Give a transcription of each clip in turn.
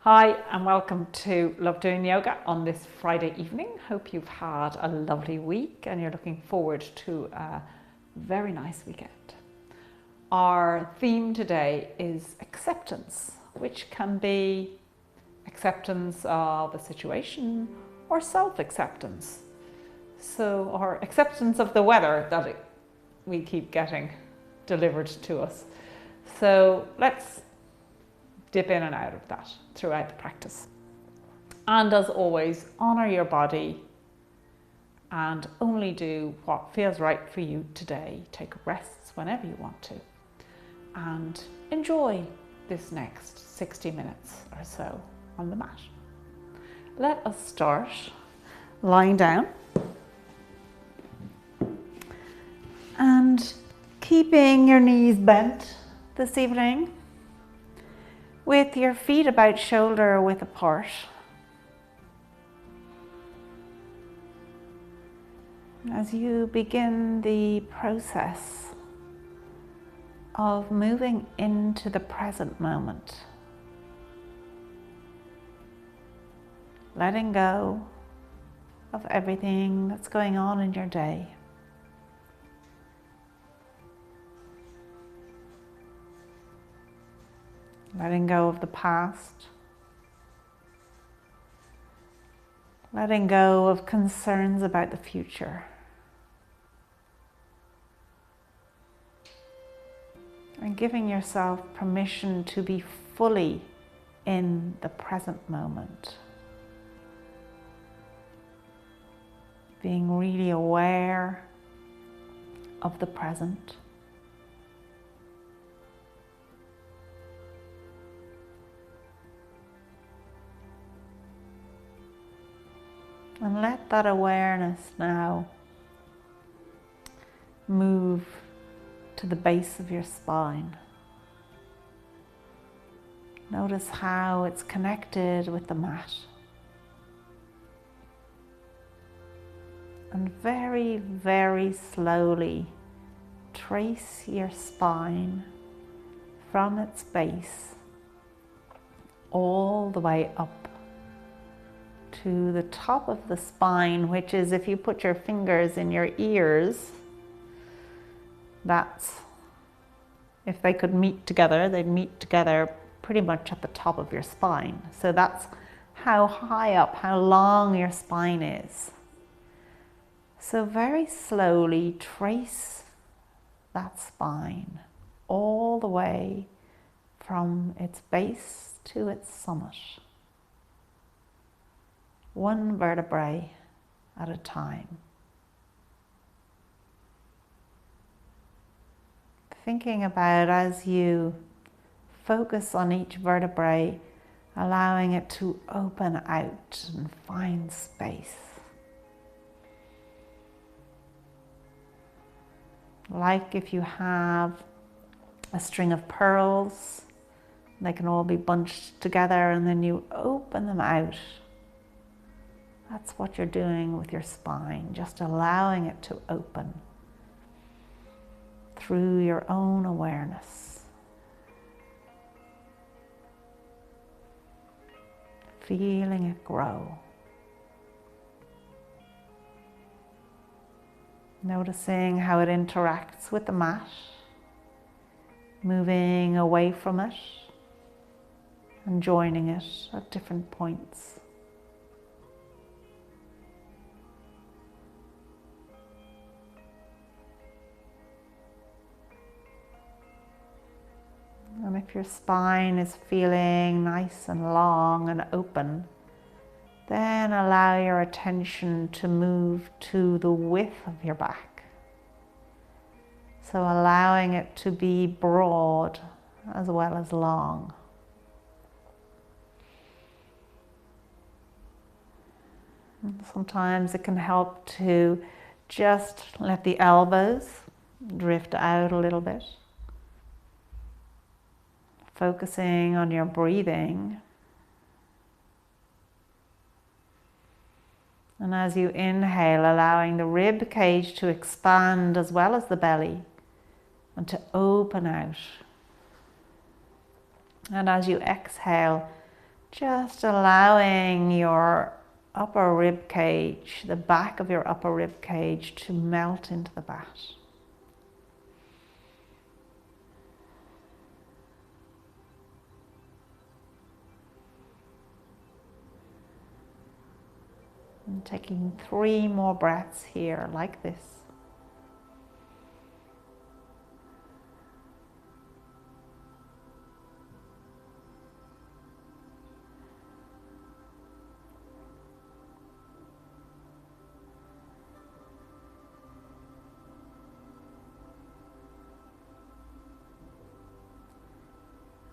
Hi and welcome to Love Doing Yoga on this Friday evening. Hope you've had a lovely week and you're looking forward to a very nice weekend. Our theme today is acceptance, which can be acceptance of a situation or self-acceptance. Or acceptance of the weather that we keep getting delivered to us. So let's dip in and out of that throughout the practice. And as always, honor your body and only do what feels right for you today. Take rests whenever you want to and enjoy this next 60 minutes or so on the mat. Let us start lying down and keeping your knees bent this evening, with your feet about shoulder width apart. As you begin the process of moving into the present moment, letting go of everything that's going on in your day. Letting go of the past, letting go of concerns about the future, and giving yourself permission to be fully in the present moment. Being really aware of the present. And let that awareness now move to the base of your spine. Notice how it's connected with the mat. And very, very slowly trace your spine from its base all the way up to the top of the spine, which is, if you put your fingers in your ears, that's, if they could meet together, they'd meet together pretty much at the top of your spine. So that's how high up, how long your spine is. So very slowly trace that spine all the way from its base to its summit. One vertebrae at a time. Thinking about, as you focus on each vertebrae, allowing it to open out and find space. Like if you have a string of pearls, they can all be bunched together and then you open them out. That's what you're doing with your spine, just allowing it to open through your own awareness. Feeling it grow. Noticing how it interacts with the mat, moving away from it and joining it at different points. And if your spine is feeling nice and long and open, then allow your attention to move to the width of your back. So allowing it to be broad as well as long. And sometimes it can help to just let the elbows drift out a little bit. Focusing on your breathing. And as you inhale, allowing the rib cage to expand as well as the belly and to open out. And as you exhale, Just allowing your upper rib cage, the back of your upper rib cage, to melt into the mat. And taking 3 more breaths here like this.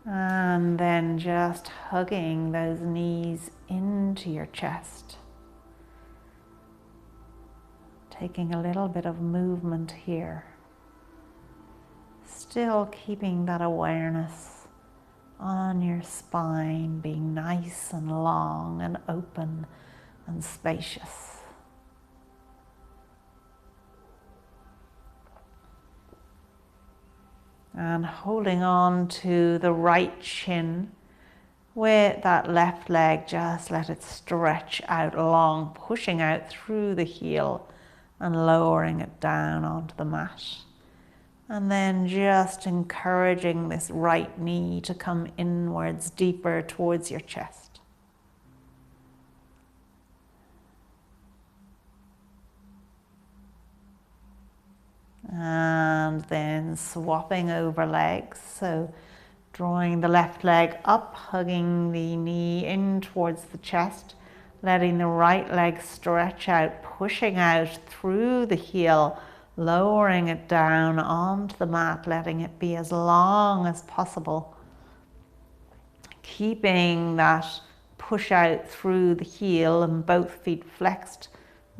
And then just hugging those knees into your chest. Taking a little bit of movement here. Still keeping that awareness on your spine, being nice and long and open and spacious. And holding on to the right shin with that left leg, just let it stretch out long, pushing out through the heel and lowering it down onto the mat. And then just encouraging this right knee to come inwards, deeper towards your chest. And then swapping over legs, so drawing the left leg up, hugging the knee in towards the chest, letting the right leg stretch out, pushing out through the heel, lowering it down onto the mat, letting it be as long as possible. Keeping that push out through the heel and both feet flexed,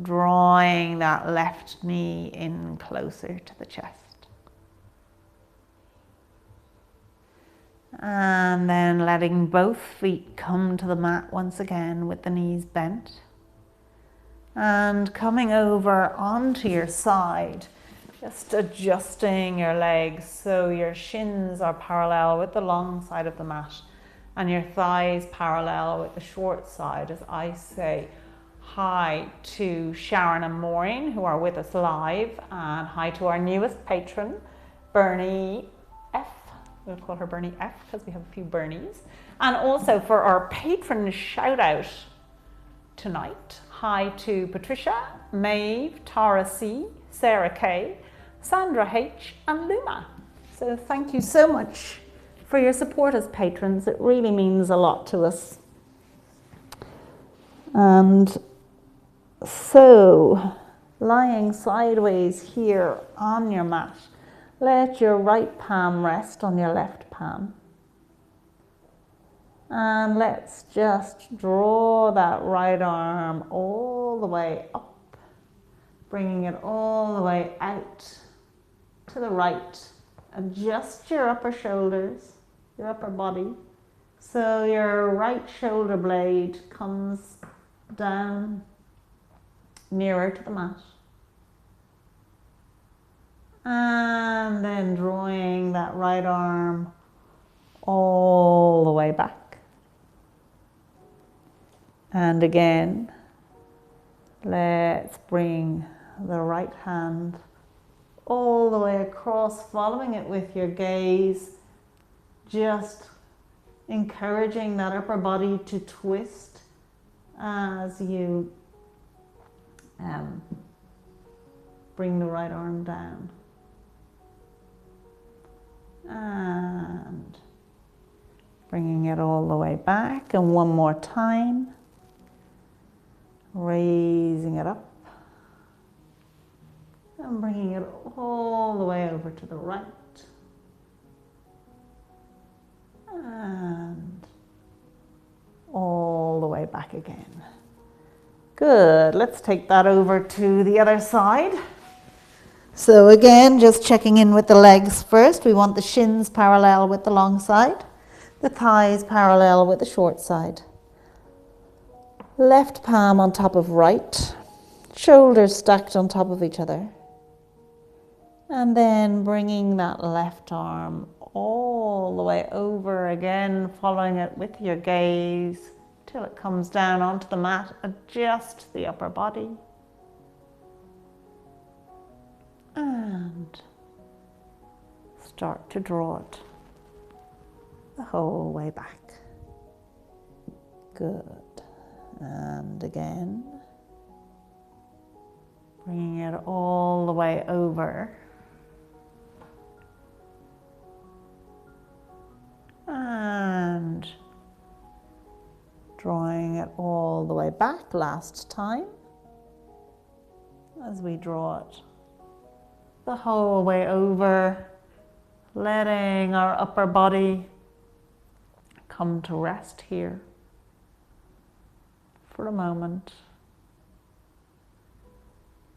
drawing that left knee in closer to the chest. And then letting both feet come to the mat once again with the knees bent. And coming over onto your side, just adjusting your legs so your shins are parallel with the long side of the mat and your thighs parallel with the short side, as I say hi to Sharon and Maureen, who are with us live, and hi to our newest patron, Bernie F. We'll call her Bernie F because we have a few Bernies. And also for our patron shout out tonight, hi to Patricia, Maeve, Tara C, Sarah K, Sandra H and Luma. So thank you so much for your support as patrons. It really means a lot to us. And so, lying sideways here on your mat, let your right palm rest on your left palm. And let's just draw that right arm all the way up, bringing it all the way out to the right. Adjust your upper shoulders, your upper body, so your right shoulder blade comes down nearer to the mat. And then drawing that right arm all the way back. And again, let's bring the right hand all the way across, following it with your gaze, just encouraging that upper body to twist as you bring the right arm down. And bringing it all the way back, and one more time, raising it up and bringing it all the way over to the right, and all the way back again. Good, let's take that over to the other side. So again, just checking in with the legs first. We want the shins parallel with the long side, the thighs parallel with the short side. Left palm on top of right, shoulders stacked on top of each other. And then bringing that left arm all the way over again, following it with your gaze. till it comes down onto the mat. Adjust the upper body. And start to draw it the whole way back. Good. And again, bringing it all the way over. And drawing it all the way back last time as we draw it the whole way over, letting our upper body come to rest here for a moment,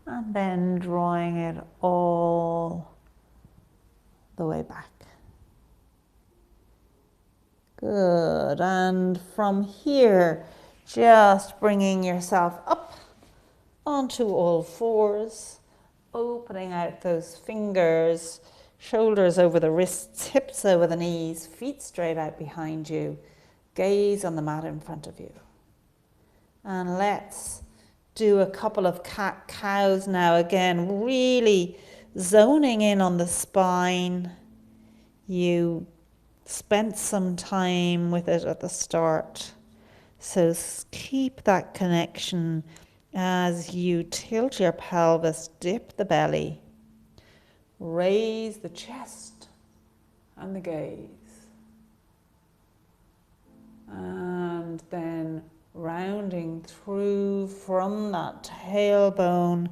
and then drawing it all the way back. Good, and from here, just bringing yourself up onto all fours, opening out those fingers, shoulders over the wrists, hips over the knees, feet straight out behind you, gaze on the mat in front of you. And let's do a couple of cat-cows now, again, really zoning in on the spine. You spent some time with it at the start, so keep that connection as you tilt your pelvis, dip the belly, raise the chest and the gaze, and then rounding through from that tailbone,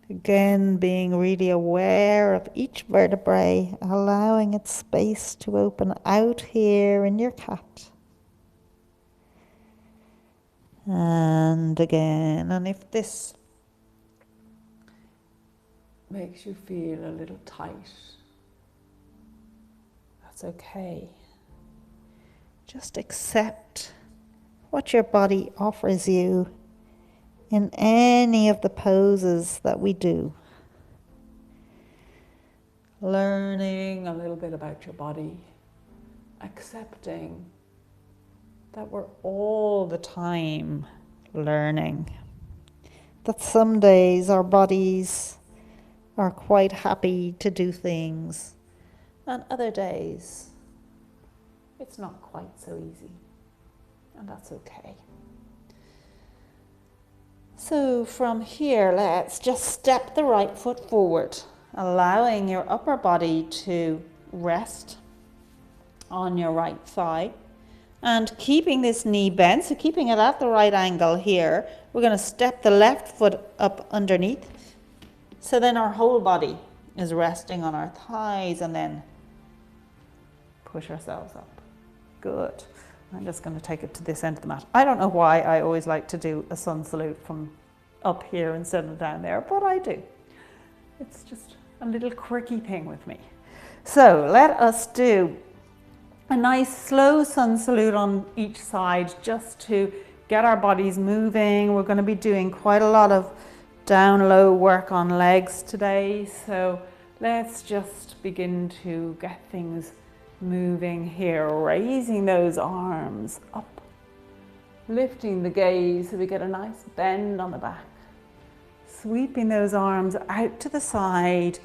again being really aware of each vertebrae, allowing its space to open out here in your cat. And again, and if this makes you feel a little tight, that's okay. Just accept what your body offers you in any of the poses that we do. Learning a little bit about your body, accepting that we're all the time learning, that some days our bodies are quite happy to do things, and other days it's not quite so easy, and that's okay. So from here, let's just step the right foot forward, allowing your upper body to rest on your right thigh, and keeping this knee bent, so keeping it at the right angle here. We're going to step the left foot up underneath, so then our whole body is resting on our thighs, and then push ourselves up. Good. I'm just going to take it to this end of the mat. I don't know why I always like to do a sun salute from up here instead of down there, but I do. It's just a little quirky thing with me. So let us do a nice slow sun salute on each side, just to get our bodies moving. We're going to be doing quite a lot of down low work on legs today, so let's just begin to get things moving here, raising those arms up, lifting the gaze so we get a nice bend on the back, sweeping those arms out to the side,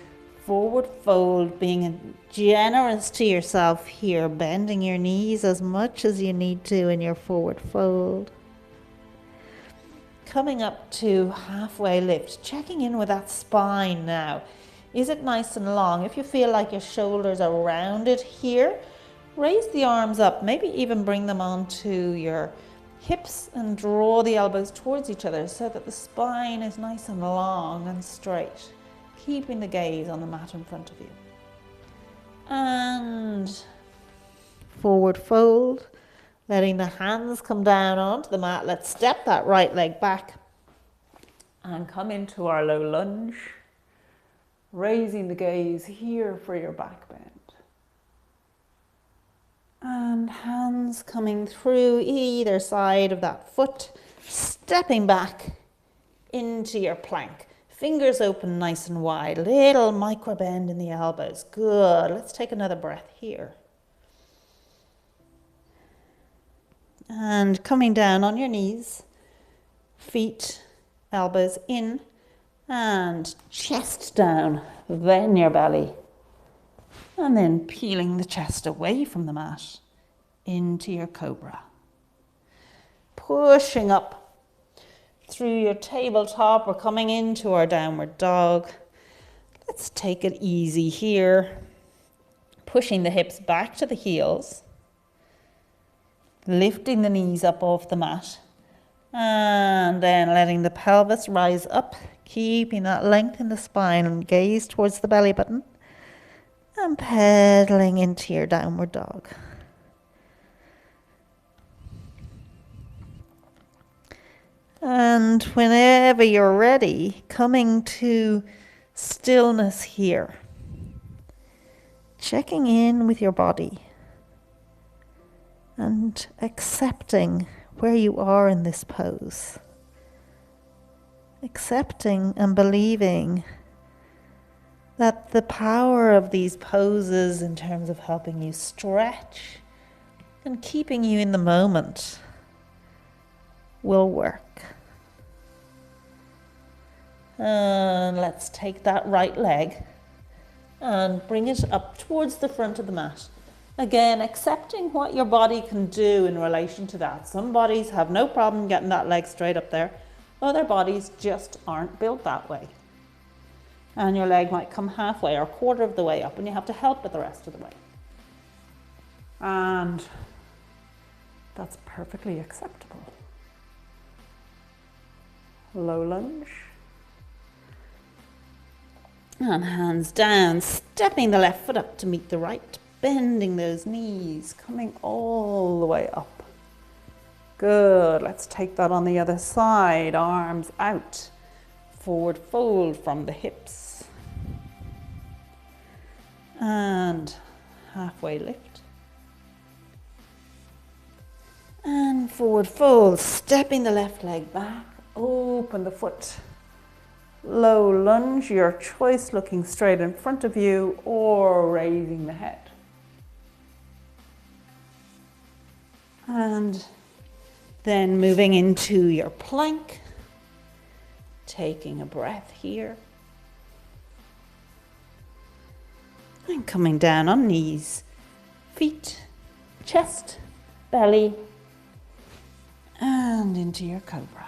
forward fold, being generous to yourself here, bending your knees as much as you need to in your forward fold. Coming up to halfway lift, checking in with that spine now. Is it nice and long? If you feel like your shoulders are rounded here, raise the arms up, maybe even bring them onto your hips and draw the elbows towards each other so that the spine is nice and long and straight, keeping the gaze on the mat in front of you. And forward fold, letting the hands come down onto the mat. Let's step that right leg back and come into our low lunge, raising the gaze here for your back bend. And hands coming through either side of that foot, stepping back into your plank. Fingers open nice and wide, little micro bend in the elbows. Good. Let's take another breath here. And coming down on your knees, feet, elbows in, and chest down, then your belly. And then peeling the chest away from the mat into your cobra. Pushing up through your tabletop, we're coming into our downward dog. Let's take it easy here. Pushing the hips back to the heels. Lifting the knees up off the mat. And then letting the pelvis rise up, keeping that length in the spine and gaze towards the belly button. And pedaling into your downward dog. And whenever you're ready, coming to stillness here. Checking in with your body. And accepting where you are in this pose. Accepting and believing that the power of these poses in terms of helping you stretch and keeping you in the moment will work. And let's take that right leg and bring it up towards the front of the mat. Again, accepting what your body can do in relation to that. Some bodies have no problem getting that leg straight up there. Other bodies just aren't built that way. And your leg might come halfway or a quarter of the way up and you have to help it the rest of the way. And that's perfectly acceptable. Low lunge. And hands down, stepping the left foot up to meet the right, bending those knees, coming all the way up. Good, let's take that on the other side, arms out. Forward fold from the hips. And halfway lift. And forward fold, stepping the left leg back, open the foot. Low lunge, your choice, looking straight in front of you or raising the head. And then moving into your plank. Taking a breath here. And coming down on knees, feet, chest, belly, and into your cobra.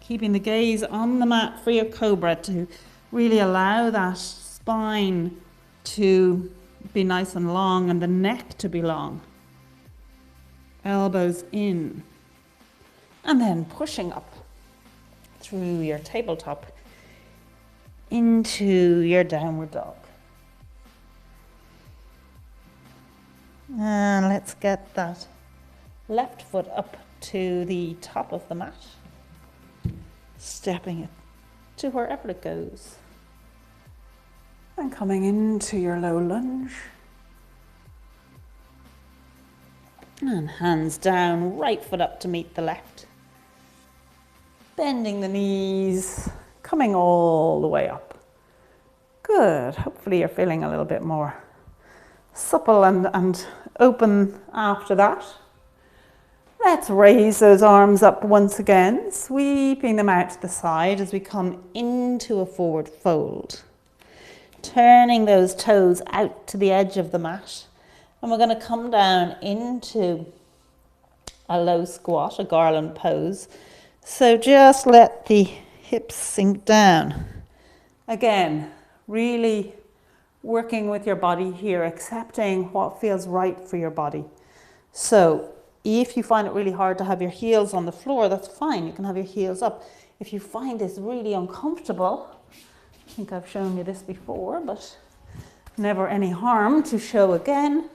Keeping the gaze on the mat for your cobra to really allow that spine to be nice and long and the neck to be long. Elbows in. And then pushing up through your tabletop into your downward dog. And let's get that left foot up to the top of the mat, stepping it to wherever it goes. And coming into your low lunge. And hands down, right foot up to meet the left. Bending the knees, coming all the way up. Good, hopefully you're feeling a little bit more supple and open after that. Let's raise those arms up once again, sweeping them out to the side as we come into a forward fold. Turning those toes out to the edge of the mat. And we're going to come down into a low squat, a garland pose. So just let the hips sink down. Again, really working with your body here, accepting what feels right for your body. So if you find it really hard to have your heels on the floor, that's fine. You can have your heels up. If you find this really uncomfortable, I think I've shown you this before, but never any harm to show again.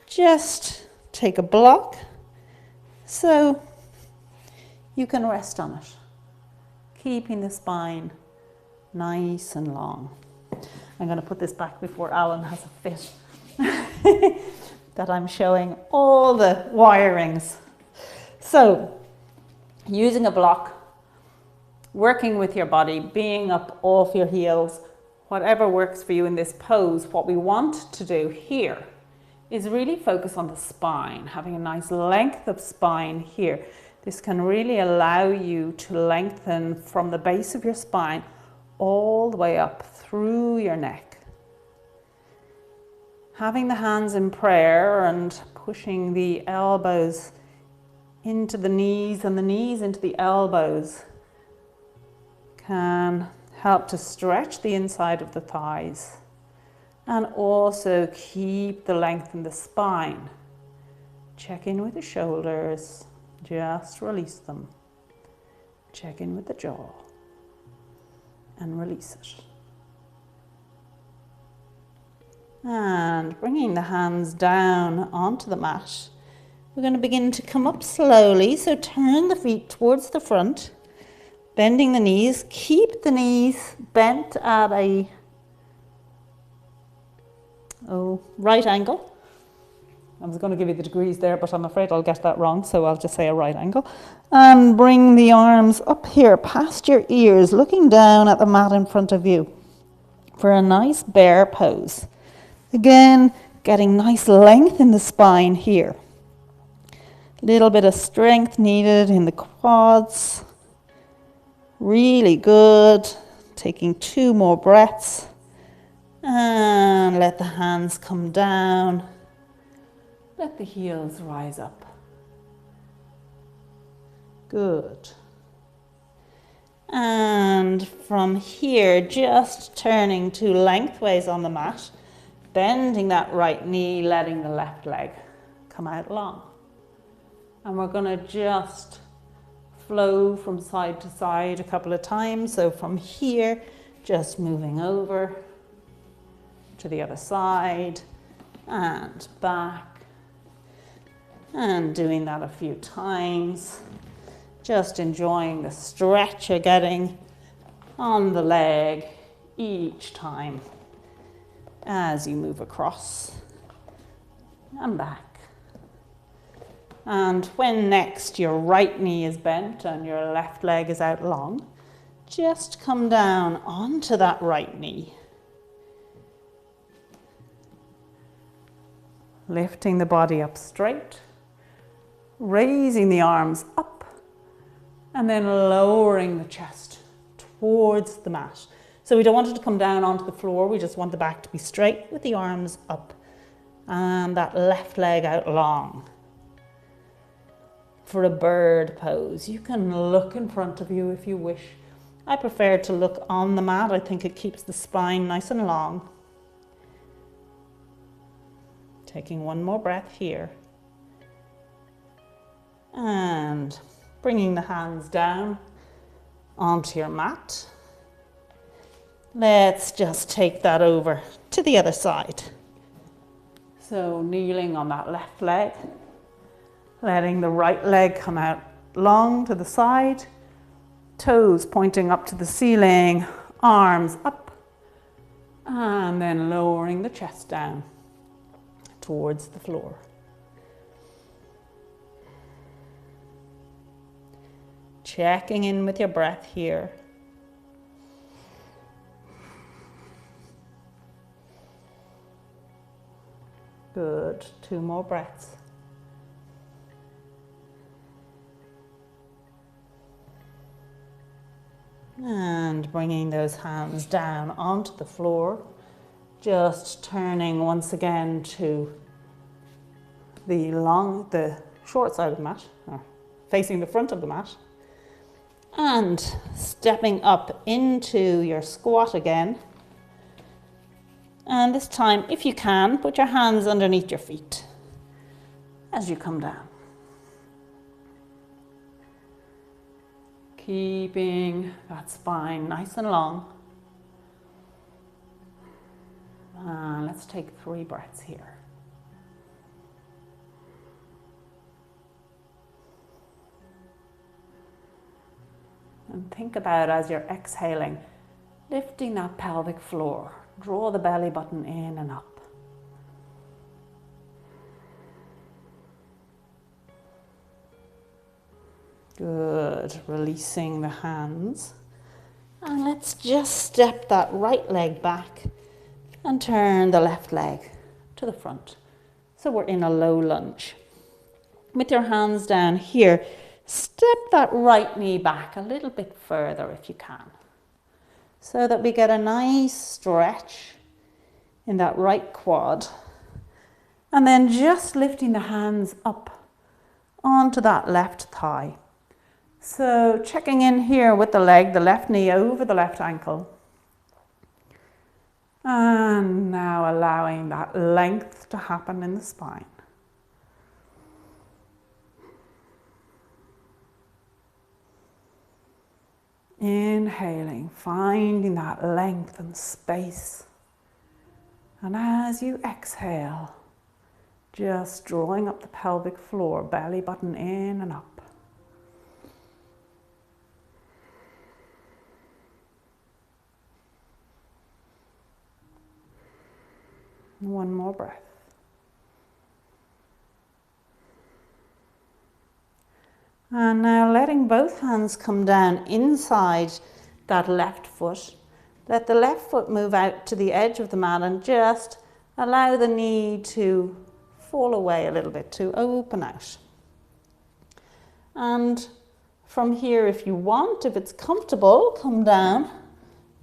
Just take a block so you can rest on it, keeping the spine nice and long. I'm going to put this back before Alan has a fit that I'm showing all the wirings. So, using a block, working with your body, being up off your heels, whatever works for you in this pose. What we want to do here is really focus on the spine, having a nice length of spine here. This can really allow you to lengthen from the base of your spine all the way up through your neck. Having the hands in prayer and pushing the elbows into the knees and the knees into the elbows can help to stretch the inside of the thighs and also keep the length in the spine. Check in with the shoulders, just release them. Check in with the jaw and release it. And bringing the hands down onto the mat, we're going to begin to come up slowly. So turn the feet towards the front, bending the knees. Keep the knees bent at a right angle. I was going to give you the degrees there, but I'm afraid I'll get that wrong, so I'll just say a right angle. And bring the arms up here past your ears, looking down at the mat in front of you for a nice bear pose. Again, getting nice length in the spine here. Little bit of strength needed in the quads. Really good. Taking 2 more breaths. And let the hands come down. Let the heels rise up. Good. And from here, just turning to lengthways on the mat, bending that right knee, letting the left leg come out long. And we're going to just flow from side to side a couple of times. So from here, just moving over to the other side and back. And doing that a few times. Just enjoying the stretch you're getting on the leg each time as you move across and back. And when next your right knee is bent and your left leg is out long, just come down onto that right knee. Lifting the body up straight, raising the arms up, and then lowering the chest towards the mat. So we don't want it to come down onto the floor, we just want the back to be straight with the arms up and that left leg out long. For a bird pose, you can look in front of you if you wish. I prefer to look on the mat. I think it keeps the spine nice and long. Taking 1 more breath here. And bringing the hands down onto your mat. Let's just take that over to the other side. So kneeling on that left leg. Letting the right leg come out long to the side, toes pointing up to the ceiling, arms up, and then lowering the chest down towards the floor. Checking in with your breath here. Good, 2 more breaths. And bringing those hands down onto the floor, just turning once again to the short side of the mat, or facing the front of the mat, and stepping up into your squat again. And this time, if you can, put your hands underneath your feet as you come down. Keeping that spine nice and long. Let's take 3 breaths here. And think about, as you're exhaling, lifting that pelvic floor. Draw the belly button in and up. Good, releasing the hands. And let's just step that right leg back and turn the left leg to the front. So we're in a low lunge. With your hands down here, step that right knee back a little bit further if you can, so that we get a nice stretch in that right quad. And then just lifting the hands up onto that left thigh. So checking in here with the leg, the left knee over the left ankle. And now allowing that length to happen in the spine. Inhaling, finding that length and space. And as you exhale, just drawing up the pelvic floor, belly button in and up. One more breath. And now letting both hands come down inside that left foot. Let the left foot move out to the edge of the mat and just allow the knee to fall away a little bit, to open out. And from here, if you want, if it's comfortable, come down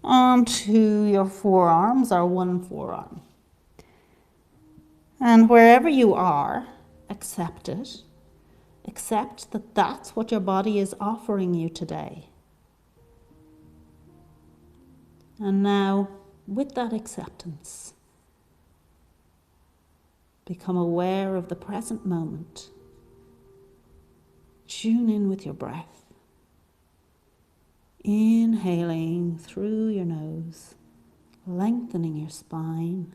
onto your forearms or one forearm. And wherever you are, accept it. Accept that that's what your body is offering you today. And now, with that acceptance, become aware of the present moment. Tune in with your breath. Inhaling through your nose, lengthening your spine.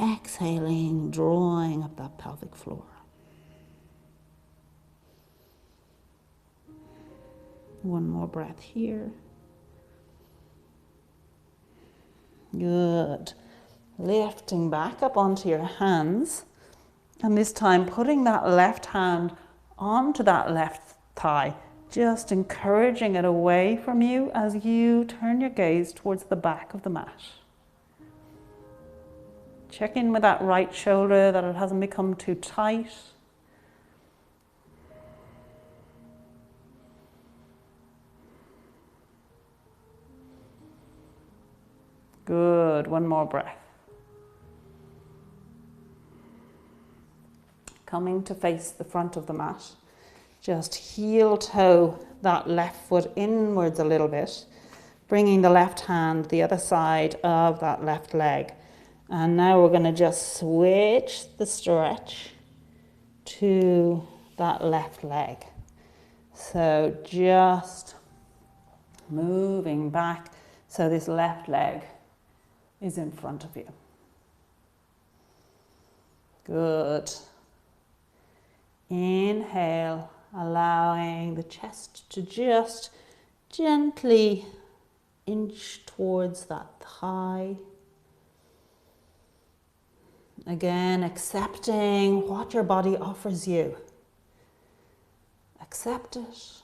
Exhaling, drawing up that pelvic floor. One more breath here. Good. Lifting back up onto your hands, and this time putting that left hand onto that left thigh, just encouraging it away from you as you turn your gaze towards the back of the mat. Check in with that right shoulder, that it hasn't become too tight. Good, one more breath. Coming to face the front of the mat. Just heel toe that left foot inwards a little bit, bringing the left hand the other side of that left leg. And now we're going to just switch the stretch to that left leg. So just moving back so this left leg is in front of you. Good. Inhale, allowing the chest to just gently inch towards that thigh. Again, accepting what your body offers you. Accept it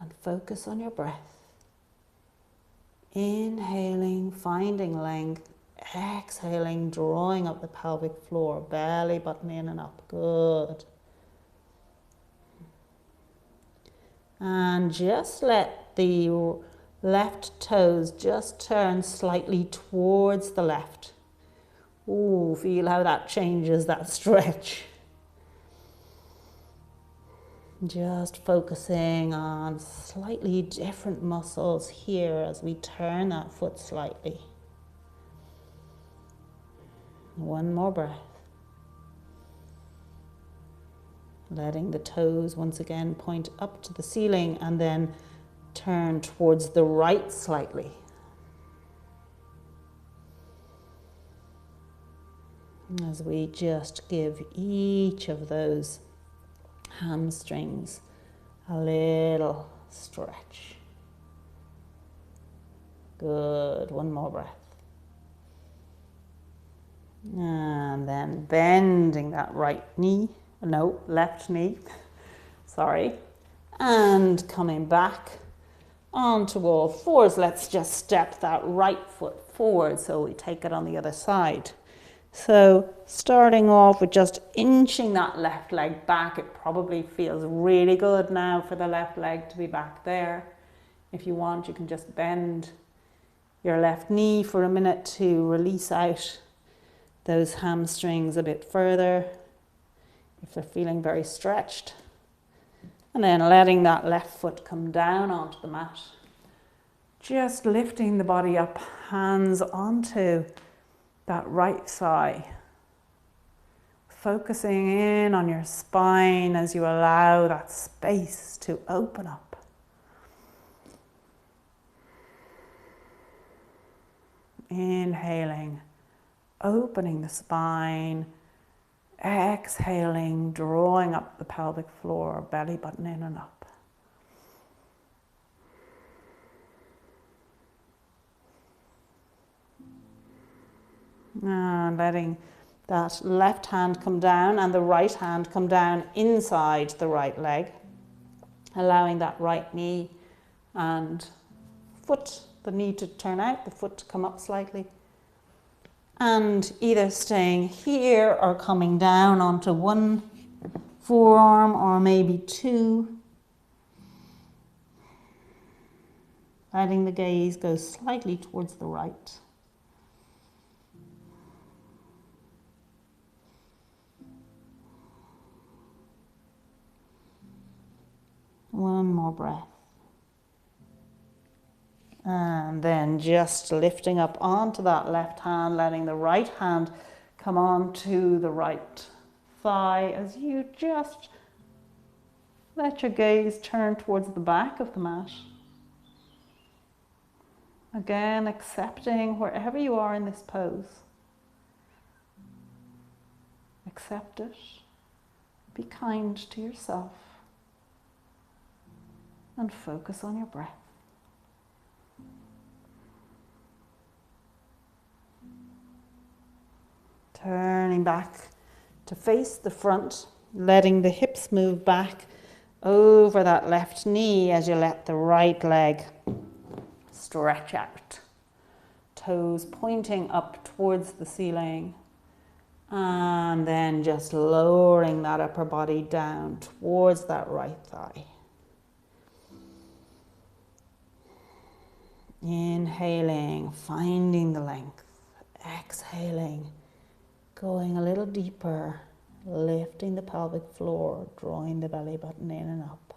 and focus on your breath. Inhaling, finding length. Exhaling, drawing up the pelvic floor, belly button in and up. Good. And just let the left toes just turn slightly towards the left. Ooh, feel how that changes that stretch. Just focusing on slightly different muscles here as we turn that foot slightly. One more breath. Letting the toes once again point up to the ceiling and then turn towards the right slightly. As we just give each of those hamstrings a little stretch. Good, one more breath. And then bending that left knee, sorry. And coming back onto all fours. Let's just step that right foot forward so we take it on the other side. So starting off with just inching that left leg back, it probably feels really good now for the left leg to be back there. If you want, you can just bend your left knee for a minute to release out those hamstrings a bit further if they're feeling very stretched. And then letting that left foot come down onto the mat. Just lifting the body up, hands onto that right thigh. Focusing in on your spine as you allow that space to open up. Inhaling, opening the spine. Exhaling, drawing up the pelvic floor, belly button in and up. And letting that left hand come down and the right hand come down inside the right leg. Allowing that right knee and foot, the knee to turn out, the foot to come up slightly. And either staying here or coming down onto one forearm or maybe two. Letting the gaze go slightly towards the right. One more breath. And then just lifting up onto that left hand, letting the right hand come onto the right thigh as you just let your gaze turn towards the back of the mat. Again, accepting wherever you are in this pose. Accept it. Be kind to yourself. And focus on your breath. Turning back to face the front, letting the hips move back over that left knee as you let the right leg stretch out. Toes pointing up towards the ceiling. And then just lowering that upper body down towards that right thigh. Inhaling, finding the length. Exhaling. Going a little deeper, lifting the pelvic floor, drawing the belly button in and up.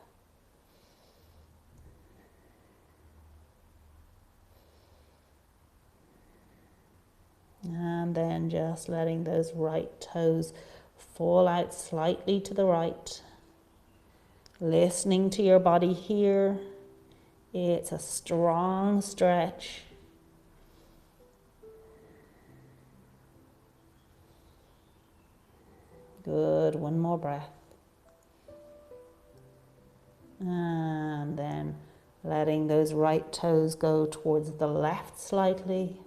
And then just letting those right toes fall out slightly to the right. Listening to your body here. It's a strong stretch. Good, one more breath. And then letting those right toes go towards the left slightly.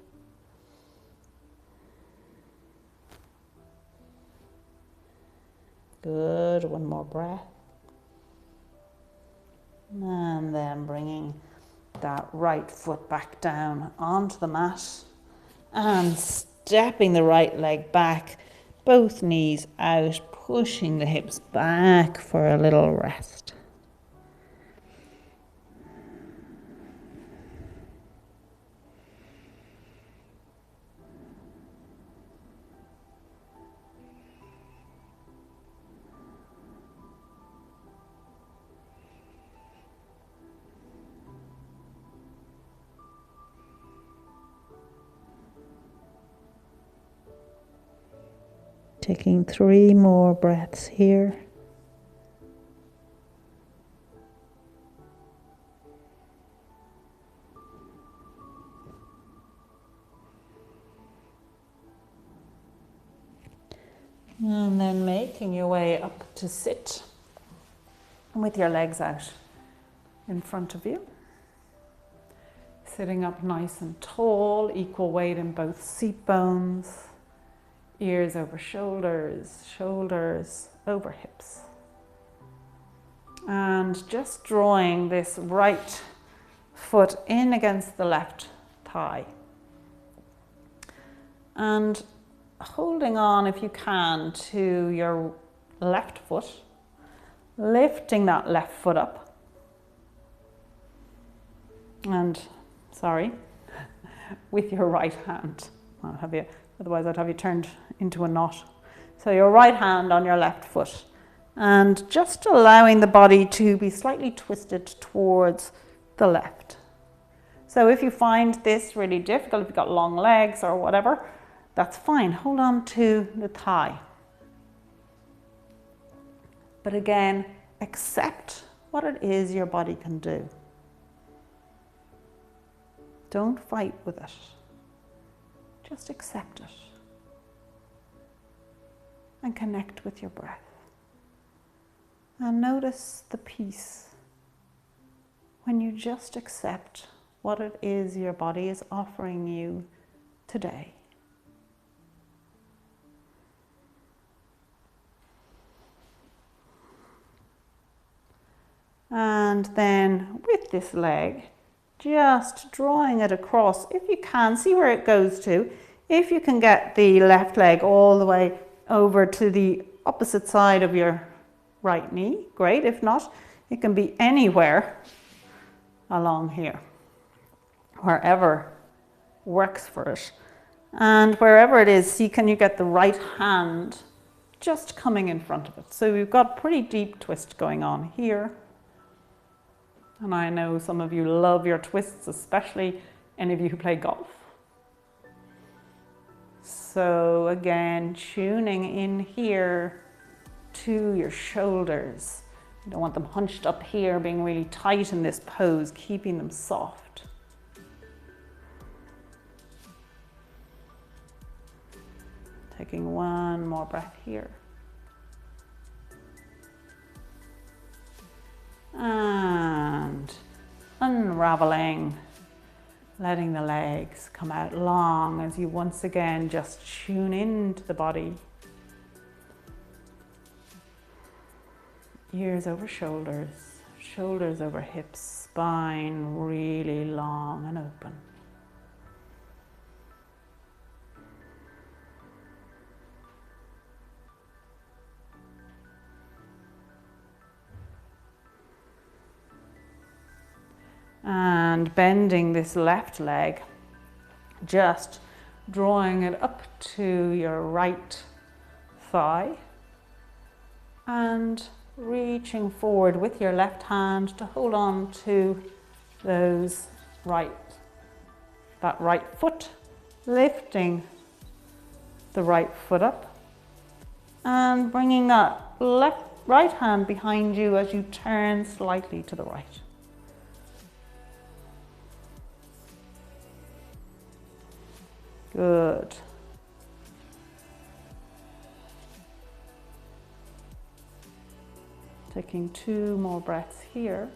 Good, one more breath. And then bringing that right foot back down onto the mat and stepping the right leg back. Both knees out, pushing the hips back for a little rest. Taking 3 more breaths here. And then making your way up to sit with your legs out in front of you. Sitting up nice and tall, equal weight in both seat bones. Ears over shoulders, shoulders over hips. And just drawing this right foot in against the left thigh. And holding on if you can to your left foot, lifting that left foot up. And, sorry, with your right hand. Otherwise I'd have you turned into a knot. So your right hand on your left foot. And just allowing the body to be slightly twisted towards the left. So if you find this really difficult, if you've got long legs or whatever, that's fine. Hold on to the thigh. But again, accept what it is your body can do. Don't fight with it. Just accept it. And connect with your breath. And notice the peace when you just accept what it is your body is offering you today. And then with this leg, just drawing it across, if you can, see where it goes to. If you can get the left leg all the way over to the opposite side of your right knee, great. If not, it can be anywhere along here, wherever works for it. And wherever it is, see, can you get the right hand just coming in front of it? So we've got pretty deep twist going on here. And I know some of you love your twists, especially any of you who play golf. So again, tuning in here to your shoulders. You don't want them hunched up here, being really tight in this pose, keeping them soft. Taking one more breath here. And unraveling, letting the legs come out long as you once again just tune into the body. Ears over shoulders, shoulders over hips, spine really long and open. And bending this left leg, just drawing it up to your right thigh and reaching forward with your left hand to hold on to that right foot, lifting the right foot up and bringing that right hand behind you as you turn slightly to the right. Good. Taking 2 more breaths here.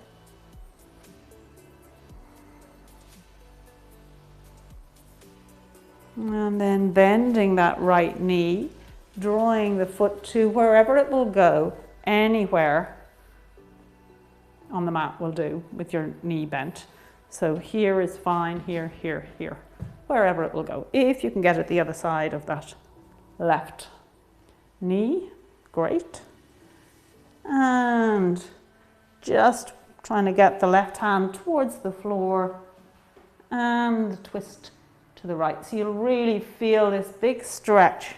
And then bending that right knee, drawing the foot to wherever it will go, anywhere on the mat will do with your knee bent. So here is fine, here, here, here. Wherever it will go. If you can get it the other side of that left knee, great. And just trying to get the left hand towards the floor and the twist to the right. So you'll really feel this big stretch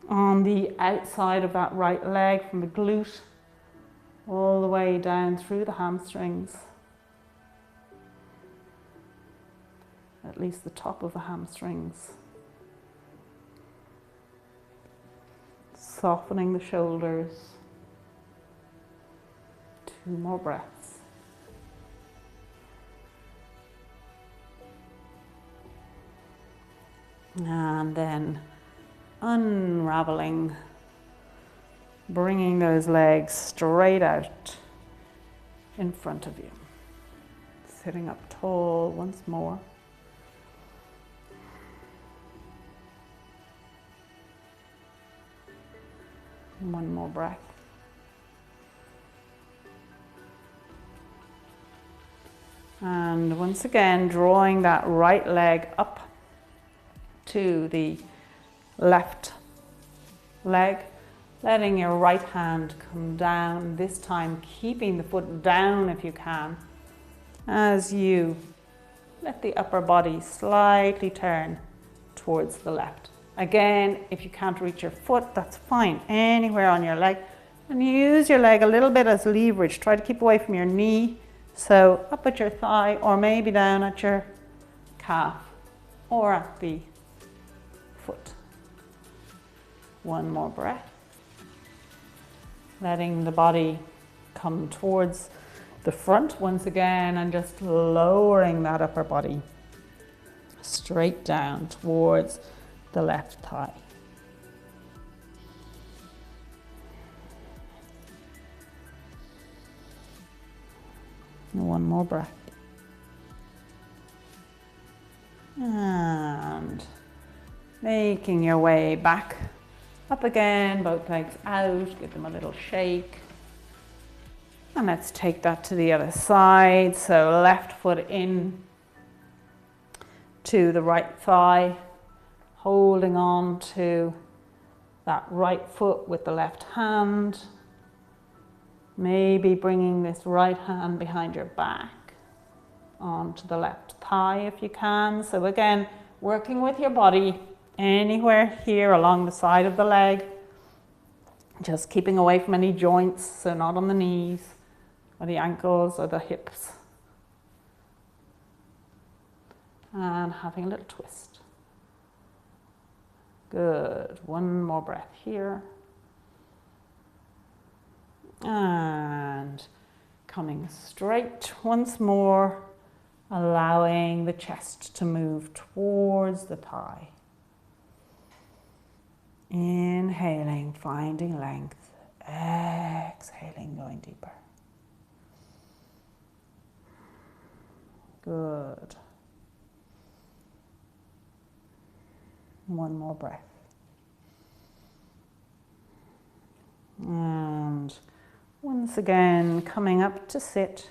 on the outside of that right leg from the glute all the way down through the hamstrings. At least the top of the hamstrings. Softening the shoulders. 2 more breaths. And then unraveling, bringing those legs straight out in front of you. Sitting up tall once more. One more breath. And once again, drawing that right leg up to the left leg, letting your right hand come down, this time keeping the foot down if you can, as you let the upper body slightly turn towards the left. Again, if you can't reach your foot, that's fine, anywhere on your leg. And use your leg a little bit as leverage. Try to keep away from your knee, so up at your thigh or maybe down at your calf or at the foot. One more breath. Letting the body come towards the front once again and just lowering that upper body straight down towards the left thigh. One more breath. And making your way back up again, both legs out, give them a little shake. And let's take that to the other side. So left foot in to the right thigh, holding on to that right foot with the left hand. Maybe bringing this right hand behind your back onto the left thigh if you can. So again, working with your body anywhere here along the side of the leg. Just keeping away from any joints, so not on the knees or the ankles or the hips. And having a little twist. Good. One more breath here. And coming straight once more, allowing the chest to move towards the thigh. Inhaling, finding length. Exhaling, going deeper. Good. One more breath. And once again, coming up to sit,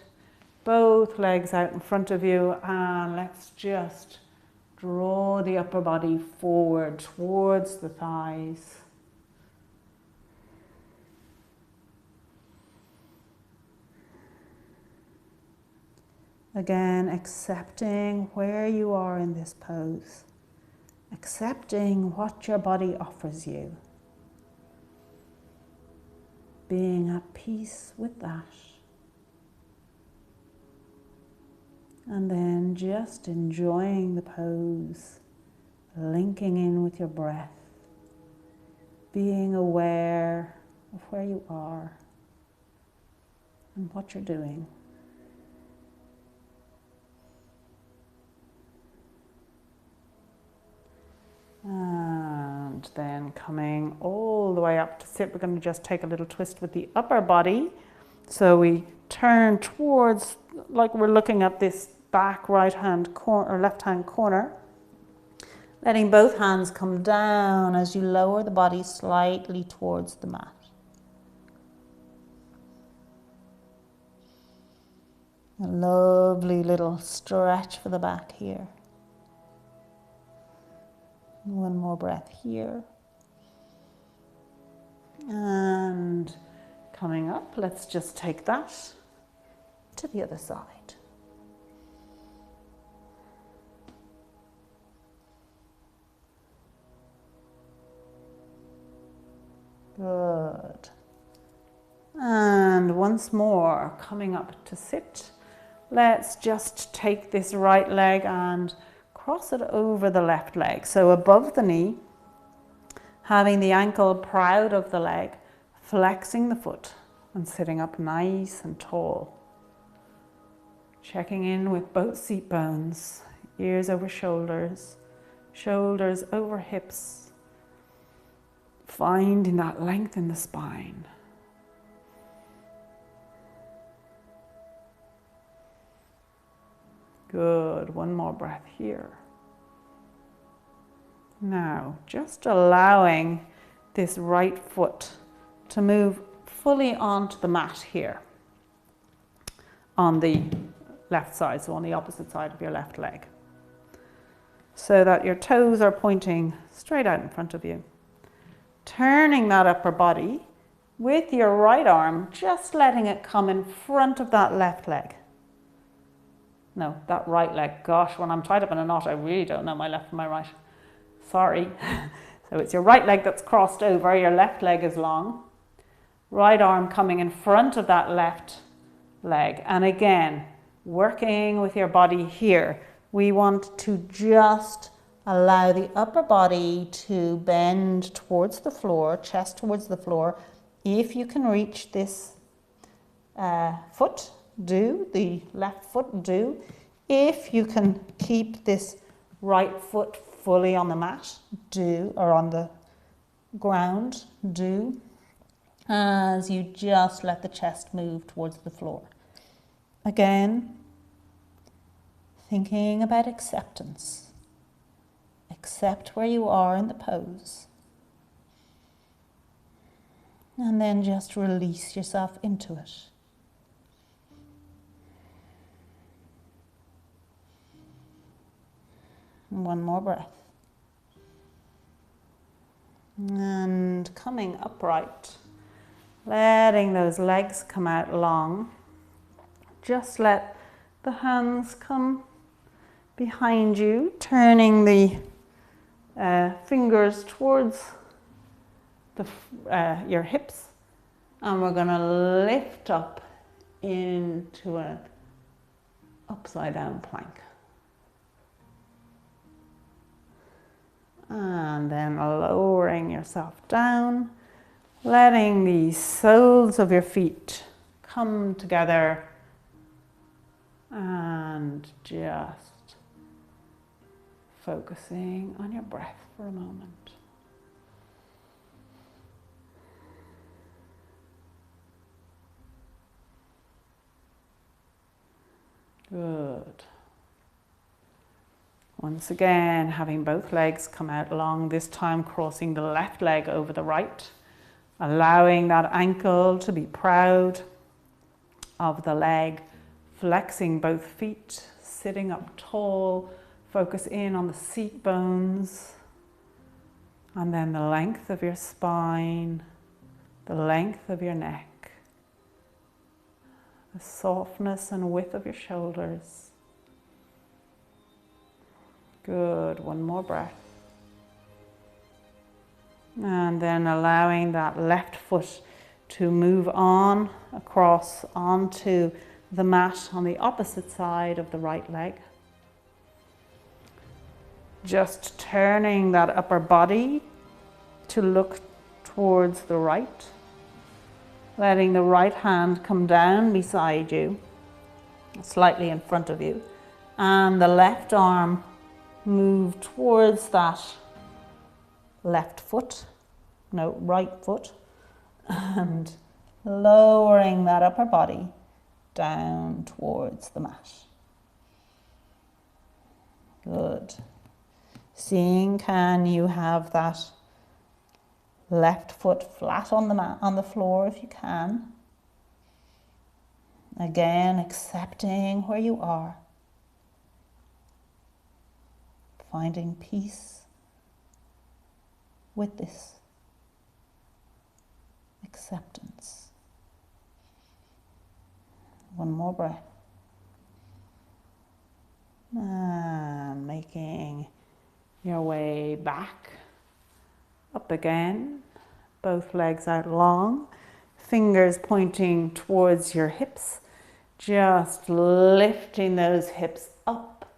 both legs out in front of you, and let's just draw the upper body forward towards the thighs. Again, accepting where you are in this pose, accepting what your body offers you. Being at peace with that. And then just enjoying the pose, linking in with your breath, being aware of where you are and what you're doing. And then coming all the way up to sit, we're going to just take a little twist with the upper body. So we turn towards, like we're looking at this back right hand corner or left hand corner. Letting both hands come down as you lower the body slightly towards the mat. A lovely little stretch for the back here. One more breath here. And coming up, let's just take that to the other side. Good. And once more, coming up to sit. Let's just take this right leg and cross it over the left leg. So above the knee, having the ankle proud of the leg, flexing the foot and sitting up nice and tall. Checking in with both seat bones, ears over shoulders, shoulders over hips. Finding that length in the spine. Good, one more breath here. Now, just allowing this right foot to move fully onto the mat here on the left side, so on the opposite side of your left leg. so that your toes are pointing straight out in front of you. Turning that upper body with your right arm, just letting it come in front of that left leg. No, that right leg. Gosh, when I'm tied up in a knot, I really don't know my left from my right. Sorry. So it's your right leg that's crossed over, your left leg is long. Right arm coming in front of that left leg. And again, working with your body here. We want to just allow the upper body to bend towards the floor, chest towards the floor. If you can reach this foot, do. The left foot, do. If you can keep this right foot fully on the mat, do, or on the ground, do. As you just let the chest move towards the floor. Again, thinking about acceptance. Accept where you are in the pose. And then just release yourself into it. And one more breath. And coming upright, letting those legs come out long. Just let the hands come behind you, turning the fingers towards your hips, and we're going to lift up into an upside down plank. And then lowering yourself down, letting the soles of your feet come together, and just focusing on your breath for a moment. Good. Once again, having both legs come out long, this time crossing the left leg over the right, allowing that ankle to be proud of the leg, flexing both feet, sitting up tall, focus in on the seat bones, and then the length of your spine, the length of your neck, the softness and width of your shoulders. Good, one more breath. And then allowing that left foot to move on across onto the mat on the opposite side of the right leg. Just turning that upper body to look towards the right. Letting the right hand come down beside you, slightly in front of you. And the left arm move towards that right foot, and lowering that upper body down towards the mat. Good. Seeing, can you have that left foot flat on the mat, on the floor if you can. Again, accepting where you are. Finding peace with this acceptance. One more breath. And making your way back, up again, both legs out long, fingers pointing towards your hips, just lifting those hips up,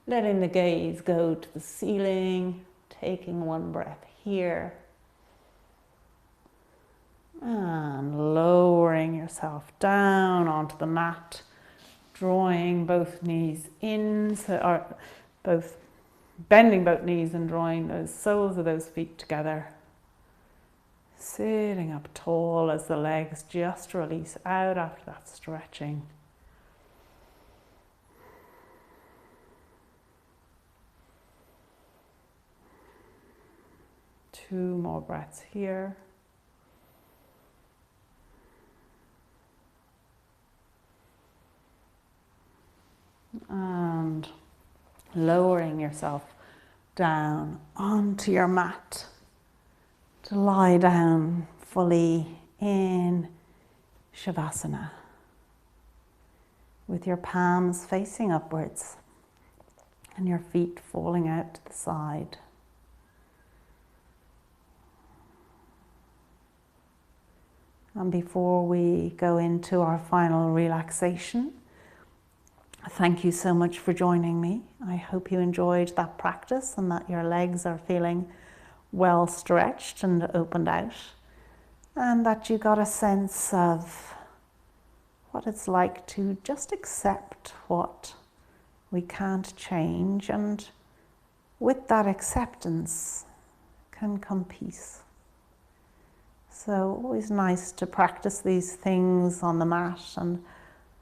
letting the gaze go to the ceiling, taking one breath here, and lowering yourself down onto the mat, drawing both knees in, bending both knees and drawing those soles of those feet together. Sitting up tall as the legs just release out after that stretching. Two more breaths here. And lowering yourself down onto your mat to lie down fully in Shavasana with your palms facing upwards and your feet falling out to the side. And before we go into our final relaxation, thank you so much for joining me. I hope you enjoyed that practice and that your legs are feeling well stretched and opened out, and that you got a sense of what it's like to just accept what we can't change, and with that acceptance can come peace. So always nice to practice these things on the mat and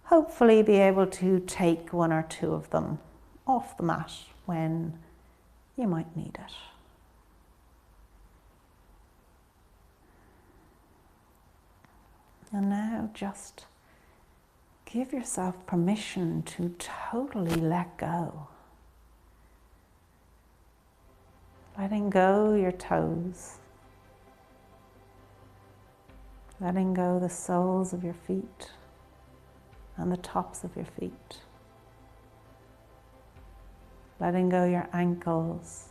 hopefully be able to take one or two of them off the mat when you might need it. And now just give yourself permission to totally let go. Letting go your toes. Letting go the soles of your feet and the tops of your feet. Letting go your ankles,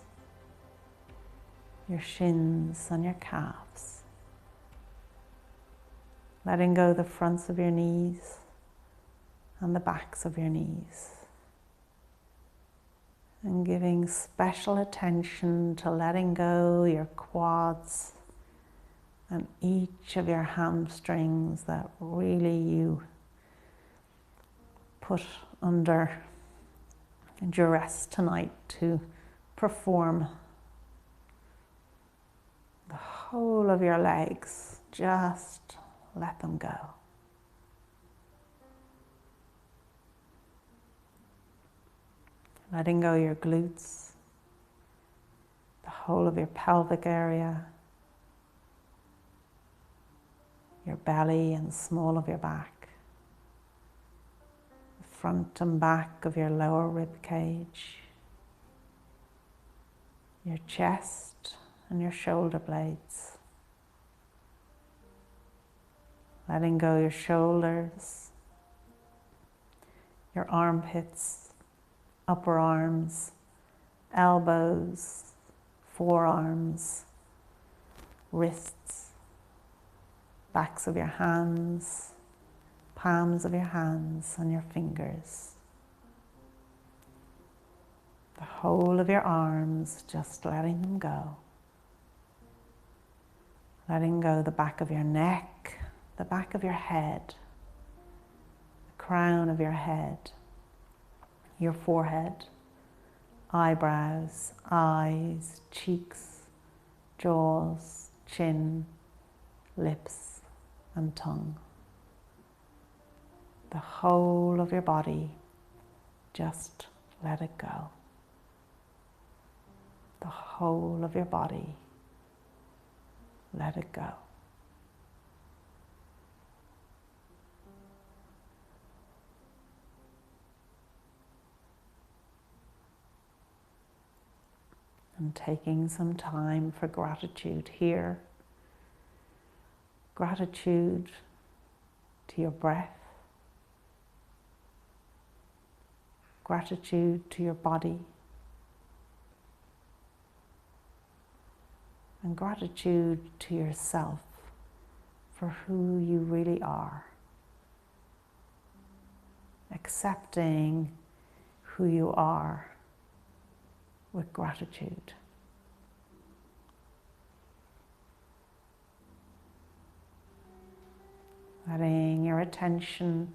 your shins and your calves. Letting go the fronts of your knees and the backs of your knees. And giving special attention to letting go your quads and each of your hamstrings that really you put under duress tonight to perform. The whole of your legs, just let them go. Letting go your glutes, the whole of your pelvic area, your belly and small of your back, the front and back of your lower rib cage, your chest and your shoulder blades. Letting go your shoulders, your armpits, upper arms, elbows, forearms, wrists, backs of your hands, palms of your hands and your fingers. The whole of your arms, just letting them go. Letting go the back of your neck, the back of your head, the crown of your head, your forehead, eyebrows, eyes, cheeks, jaws, chin, lips, and tongue. The whole of your body, just let it go. The whole of your body, let it go. And taking some time for gratitude here. Gratitude to your breath. Gratitude to your body. And gratitude to yourself for who you really are. Accepting who you are with gratitude. Letting your attention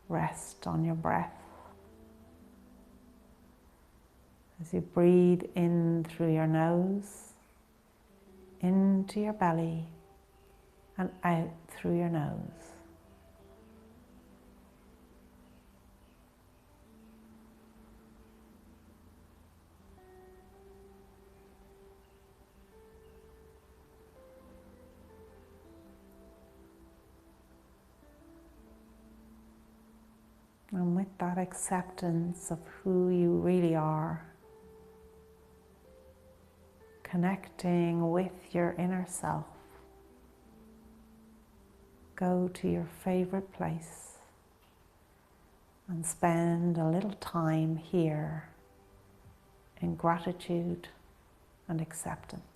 rest on your breath. As you breathe in through your nose, into your belly, and out through your nose. And with that acceptance of who you really are, connecting with your inner self. Go to your favorite place and spend a little time here in gratitude and acceptance.